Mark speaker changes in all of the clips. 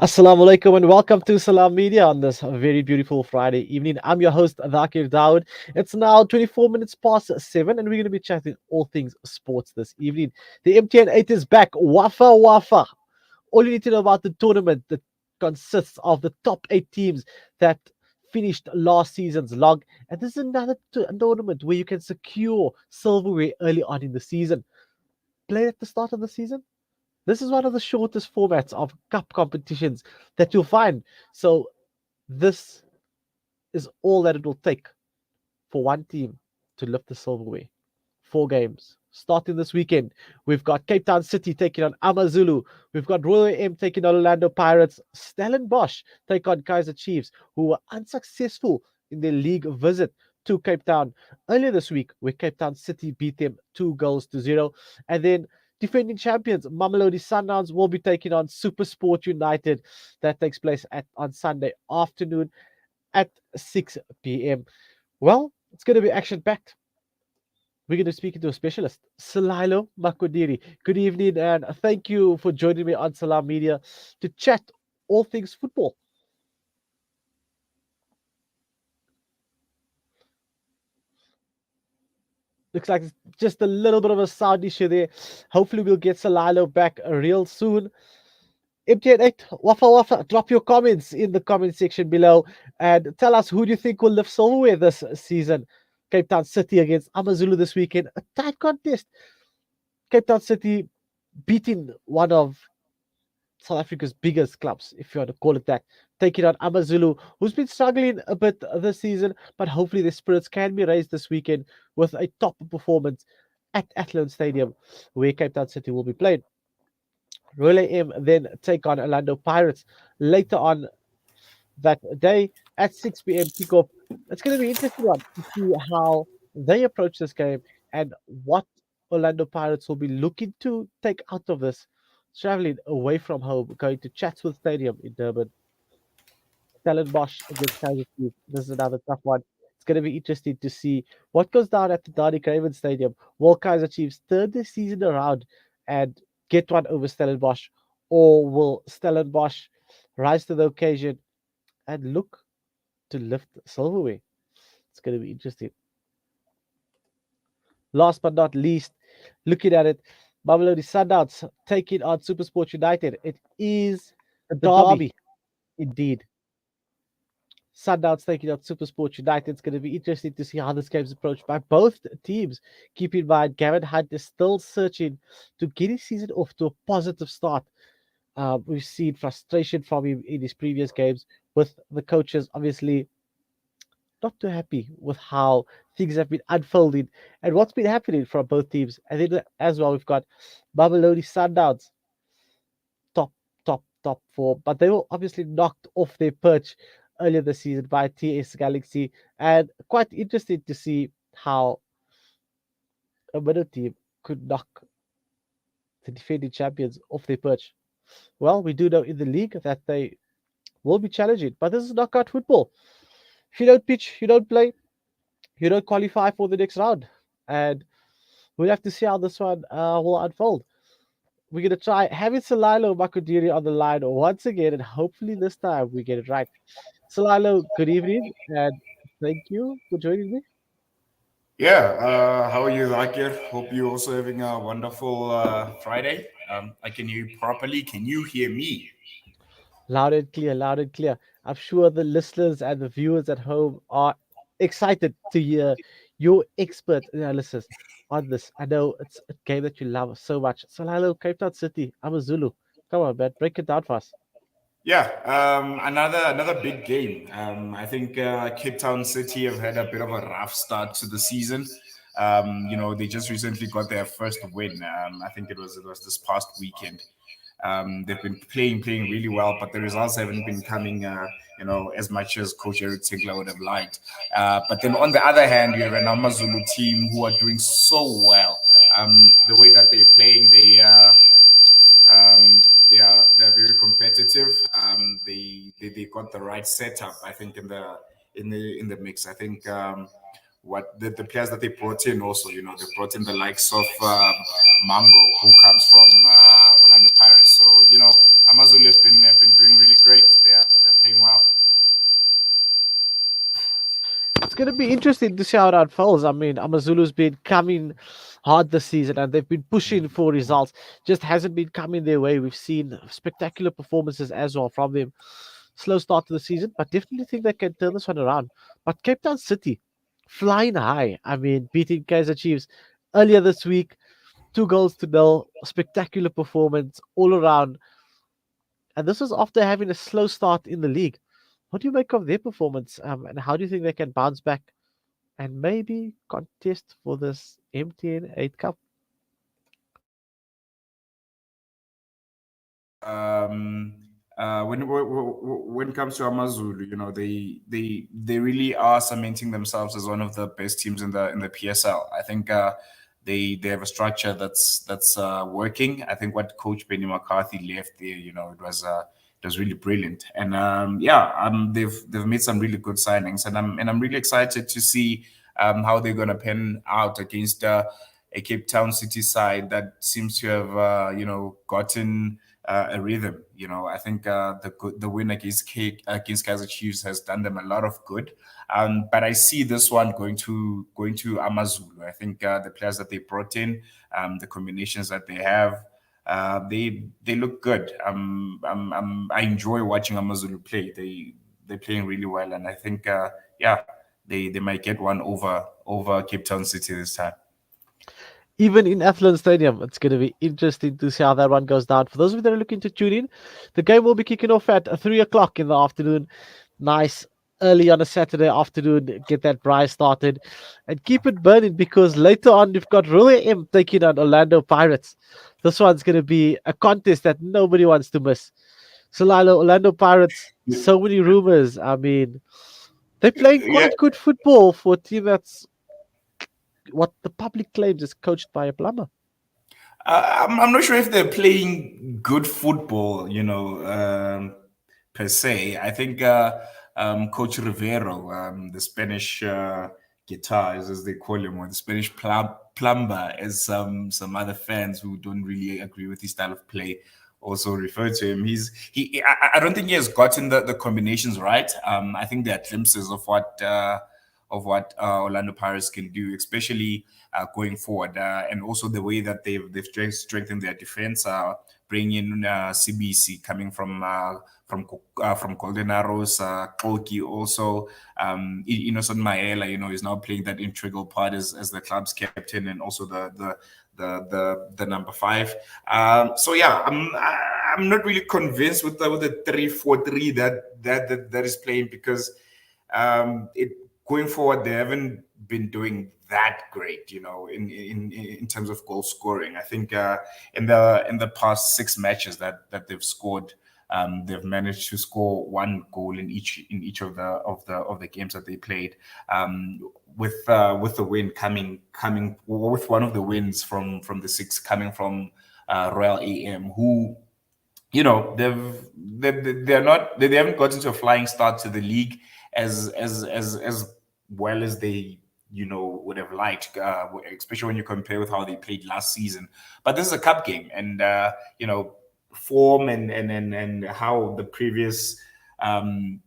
Speaker 1: Assalamu alaikum and welcome to Salam Media on this very beautiful Friday evening. I'm your host, Dhakir Dawood. It's now 24 minutes past 7 and we're going to be chatting all things sports this evening. The MTN 8 is back. Wafa Wafa. All you need to know about the tournament that consists of the top 8 teams that finished last season's log. And this is another tournament where you can secure silverware early on in the season. Play at the start of the season. This is one of the shortest formats of cup competitions that you'll find. So, this is all that it will take for one team to lift the silverware. 4 games. Starting this weekend, we've got Cape Town City taking on Amazulu. We've got Royal M taking on Orlando Pirates. Stellenbosch take on Kaiser Chiefs, who were unsuccessful in their league visit to Cape Town earlier this week, where Cape Town City beat them 2 goals to 0. And then defending champions Mamelodi Sundowns will be taking on Supersport United. That takes place on Sunday afternoon at 6 p.m. Well, it's going to be action packed. We're going to speak to a specialist, Salailo Makodiri. Good evening, and thank you for joining me on Salam Media to chat all things football. Looks like it's just a little bit of a sound issue there. Hopefully, we'll get Salailo back real soon. MTN8, Wafa Wafa, drop your comments in the comment section below and tell us who do you think will lift silverware this season. Cape Town City against Amazulu this weekend. A tight contest. Cape Town City beating one of South Africa's biggest clubs, if you want to call it that, taking on Amazulu, who's been struggling a bit this season, but hopefully their spirits can be raised this weekend with a top performance at Adelaide Stadium, where Cape Town City will be played. Royal M then take on Orlando Pirates later on that day at 6 p.m. kickoff. It's going to be interesting one to see how they approach this game and what Orlando Pirates will be looking to take out of this, traveling away from home, going to Chatsworth Stadium in Durban. Stellenbosch against Kaiser Chiefs. This is another tough one. It's going to be interesting to see what goes down at the Dardy Craven Stadium. Will Kaiser Chiefs turn the season around and get one over Stellenbosch, or will Stellenbosch rise to the occasion and look to lift silverware? It's going to be interesting. Last but not least, looking at it, Mamelodi Sundowns taking on Supersport United. It is the derby, indeed. Sundowns taking out Supersport United. It's going to be interesting to see how this game is approached by both teams. Keep in mind, Gavin Hunt is still searching to get his season off to a positive start. We've seen frustration from him in his previous games, with the coaches obviously not too happy with how things have been unfolding and what's been happening from both teams. And then as well, we've got Mamelodi Sundowns, top four, but they were obviously knocked off their perch earlier this season by TS Galaxy, and quite interesting to see how a middle team could knock the defending champions off their perch. Well, we do know in the league that they will be challenging, but this is knockout football. If you don't pitch, you don't play, you don't qualify for the next round, and we'll have to see how this one will unfold. We're going to try having Salailo Makodiri on the line once again, and hopefully this time we get it right. Salailo, good evening, and thank you for joining me.
Speaker 2: Yeah, how are you, Zakir? Hope you're also having a wonderful Friday. I can hear you properly. Can you hear me?
Speaker 1: Loud and clear, loud and clear. I'm sure the listeners and the viewers at home are excited to hear your expert analysis on this. I know it's a game that you love so much. Salailo, Cape Town City, I'm a Zulu. Come on, man, break it down for us.
Speaker 2: Yeah, another big game. I think Cape Town City have had a bit of a rough start to the season. They just recently got their first win. I think it was this past weekend. They've been playing really well, but the results haven't been coming, as much as Coach Eric Tinkler would have liked. But then on the other hand, you have an Amazulu team who are doing so well. The way that they're playing, they're very competitive. They got the right setup, I think, in the mix. I think what the players that they brought in also, they brought in the likes of Mango, who comes from Orlando Pirates. So Amazulu have been
Speaker 1: going to be interesting to see how it unfolds. I mean, Amazulu's been coming hard this season and they've been pushing for results. Just hasn't been coming their way. We've seen spectacular performances as well from them. Slow start to the season, but definitely think they can turn this one around. But Cape Town City, flying high. I mean, beating Kaizer Chiefs earlier this week, 2 goals to nil, spectacular performance all around. And this was after having a slow start in the league. What do you make of their performance? And how do you think they can bounce back and maybe contest for this MTN 8 Cup?
Speaker 2: um, when it comes to Amazulu, they really are cementing themselves as one of the best teams in the PSL. I think they have a structure that's working. I think what Coach Benny McCarthy left there, it was really brilliant. And they've made some really good signings, and I'm really excited to see how they're gonna pen out against a Cape Town City side that seems to have gotten a rhythm. I think the win against Kaizer Chiefs has done them a lot of good. But I see this one going to Amazulu. I think the players that they brought in, the combinations that they have, they look good. I enjoy watching Amazulu play. They're playing really well, and I think they might get one over Cape Town City this time.
Speaker 1: Even in Athlone Stadium, it's going to be interesting to see how that one goes down. For those of you that are looking to tune in, the game will be kicking off at 3 o'clock in the afternoon. Nice early on a Saturday afternoon, get that braai started and keep it burning because later on you've got Roy M taking on Orlando Pirates. This one's going to be a contest that nobody wants to miss. So, Lilo, Orlando Pirates, so many rumors. I mean, they're playing
Speaker 2: Yeah,
Speaker 1: quite good football for a team that's what the public claims is coached by a plumber.
Speaker 2: I'm not sure if they're playing good football, per se. I think Coach Rivero, the Spanish guitar, as they call him, or the Spanish plumber, as some other fans who don't really agree with his style of play also refer to him. I don't think he has gotten the combinations right. I think there are glimpses of what Orlando Pirates can do, especially going forward, and also the way that they've strengthened their defense. Bringing in CBC coming from Golden Arrows, Koki also, Innocent Maela, is now playing that integral part as the club's captain and also the number five. So yeah, I'm not really convinced with the 3-4-3 that is playing because it going forward, they haven't been doing that great, in terms of goal scoring. I think in the past 6 matches that they've scored, they've managed to score one goal in each of the games that they played. With the win coming with one of the wins from the six coming from Royal AM, who they haven't gotten to a flying start to the league as well as they would have liked, especially when you compare with how they played last season. But this is a cup game, and form and how the previous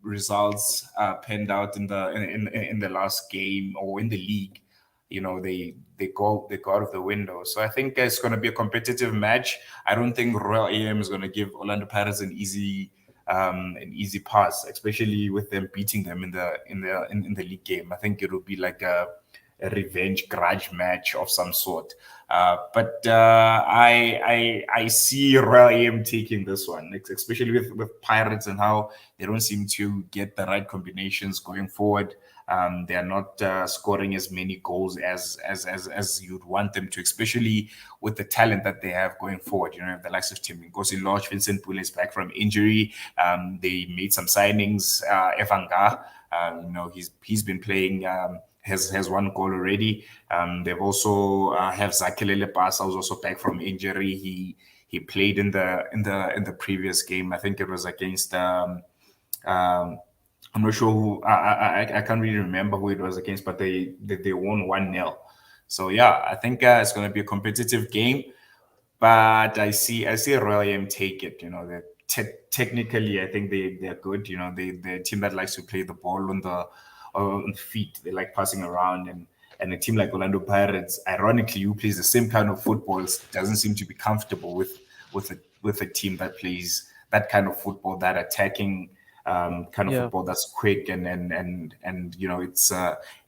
Speaker 2: results panned out in the last game or in the league, they go out of the window. So I think it's going to be a competitive match. I don't think Royal AM is going to give Orlando Pirates an easy pass, especially with them beating them in the league game. I think it will be like a revenge grudge match of some sort. But I see Royal AM taking this one, especially with Pirates and how they don't seem to get the right combinations going forward. They are not scoring as many goals as you'd want them to, especially with the talent that they have going forward. The likes of Tim Ngozi Lodge, Vincent Pule is back from injury. They made some signings. Evanga, he's been playing. Has one goal already. They've also have Zakilele Pasa, who's also back from injury. He played in the previous game. I think it was against. Um, I'm not sure who. I can't really remember who it was against, but they won 1-0. So yeah, I think it's going to be a competitive game. But I see Royal M take it. Technically, I think they're good. They're a team that likes to play the ball on feet. They like passing around, and a team like Orlando Pirates, ironically, who plays the same kind of football, doesn't seem to be comfortable with a team that plays that kind of football, that attacking kind of
Speaker 1: Yeah.
Speaker 2: football that's quick and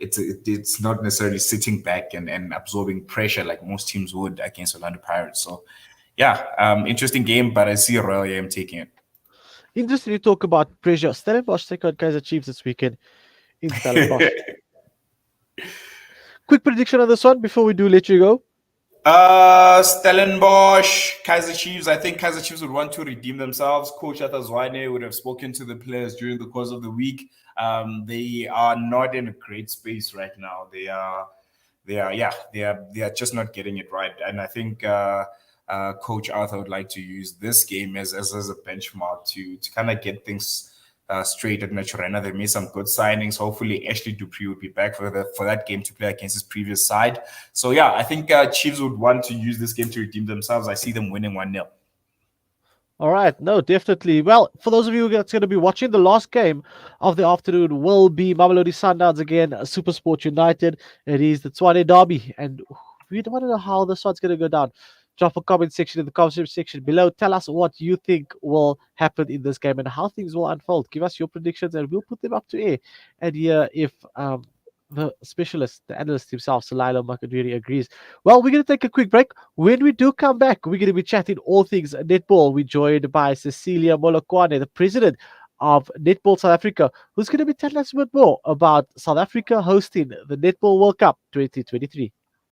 Speaker 2: it's not necessarily sitting back and absorbing pressure like most teams would against Orlando Pirates. So yeah, interesting game, but I see Royal AM taking it.
Speaker 1: Interesting you talk about pressure. Stellenbosch take on Kaiser Chiefs this weekend in Stellenbosch. Quick prediction on this one before we do let you go.
Speaker 2: Stellenbosch, Kaiser Chiefs. I think Kaiser Chiefs would want to redeem themselves. Coach Atazwane would have spoken to the players during the course of the week. They are not in a great space right now. They are just not getting it right. And I think Coach Arthur would like to use this game as a benchmark to kind of get things straight at Naturena. They made some good signings. Hopefully, Ashley Dupree would be back for that game to play against his previous side. So yeah, I think Chiefs would want to use this game to redeem themselves. I see them winning 1-0.
Speaker 1: All right, no, definitely. Well, for those of you that's going to be watching, the last game of the afternoon will be Mamelodi Sundowns again, Supersport United. It is the Tshwane Derby, and we don't want to know how this one's going to go down. Drop a comment section in the comment section below. Tell us what you think will happen in this game and how things will unfold. Give us your predictions, and we'll put them up to air. And yeah, if the specialist, the analyst himself, Salilo Makadiri, agrees. Well, we're going to take a quick break. When we do come back, we're going to be chatting all things netball. We're joined by Cecilia Molokwane, the president of Netball South Africa, who's going to be telling us a bit more about South Africa hosting the Netball World Cup 2023.